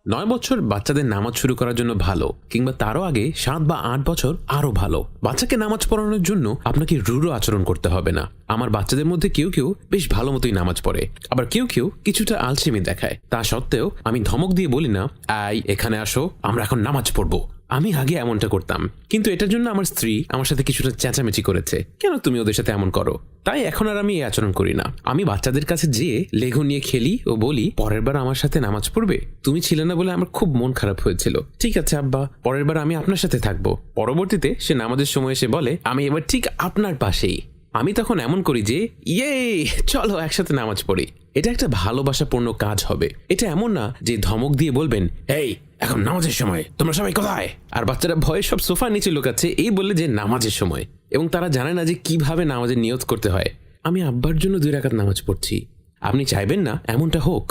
9 বছর বাচ্চাদের নামাজ শুরু করার জন্য ভালো, কিংবা তারও আগে 7 বা 8 বছর আরো ভালো। বাচ্চাকে নামাজ পড়ানোর জন্য আপনাকে রূঢ় আচরণ করতে হবে না। আমার বাচ্চাদের মধ্যে কেউ কেউ বেশ ভালো মতোই নামাজ পড়ে, আবার কেউ কেউ কিছুটা আলসেমি দেখায়। তা সত্ত্বেও আমি ধমক দিয়ে বলি না, আই এখানে আসো, আমরা এখন নামাজ পড়বো। আমি আগে এমনটা করতাম, কিন্তু এটার জন্য আমার স্ত্রী আমার সাথে কিছুটা চেঁচামেচি করেছে, কেন তুমি ওদের সাথে এমন করো। তাই এখন আর আমি এই আচরণ করি না। আমি বাচ্চাদের কাছে যেয়ে লেগো নিয়ে খেলি ও বলি, পরের বার আমার সাথে নামাজ পড়বে? তুমি ছিলে না বলে আমার খুব মন খারাপ হয়েছিল। ঠিক আছে আব্বা, পরের বার আমি আপনার সাথে থাকবো। পরবর্তীতে সে নামাজের সময় এসে বলে, আমি এবার ঠিক আপনার পাশেই। আমি তখন এমন করি যে, ইয়ে চলো একসাথে নামাজ পড়ি। এটা একটা ভালোবাসাপূর্ণ কাজ হবে। এটা এমন না যে ধমক দিয়ে বলবেন, এই এখন নামাজের সময়, তোমরা সবাই কোথায়? আর বাচ্চারা ভয়ে সব সোফার নিচে লুকাচ্ছে এই বললে যে নামাজের সময়, এবং তারা জানে না যে কিভাবে নামাজের নিয়ত করতে হয়। আমি আব্বার জন্য 2 রাকাত নামাজ পড়ছি, আপনি চাইবেন না এমনটা হোক।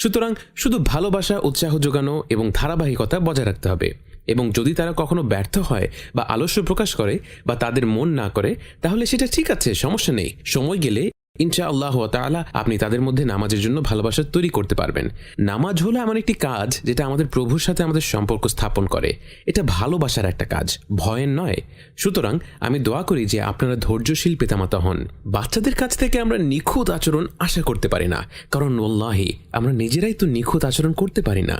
সুতরাং শুধু ভালোবাসা, উৎসাহ যোগানো এবং ধারাবাহিকতা বজায় রাখতে হবে। এবং যদি তারা কখনো ব্যর্থ হয় বা আলস্য প্রকাশ করে বা তাদের মন না করে, তাহলে সেটা ঠিক আছে, সমস্যা নেই। সময় গেলে ইনশাআল্লাহ তাআলা আপনি তাদের মধ্যে নামাজের জন্য ভালোবাসা তৈরি করতে পারবেন। নামাজ হলো এমন একটি কাজ যেটা আমাদের প্রভুর সাথে আমাদের সম্পর্ক স্থাপন করে। এটা ভালোবাসার একটা কাজ, ভয়ের নয়। সুতরাং আমি দোয়া করি যে আপনারা ধৈর্যশীল পিতামাতা হন। বাচ্চাদের কাছ থেকে আমরা নিখুঁত আচরণ আশা করতে পারি না, কারণ ওয়াল্লাহি আমরা নিজেরাই তো নিখুঁত আচরণ করতে পারি না।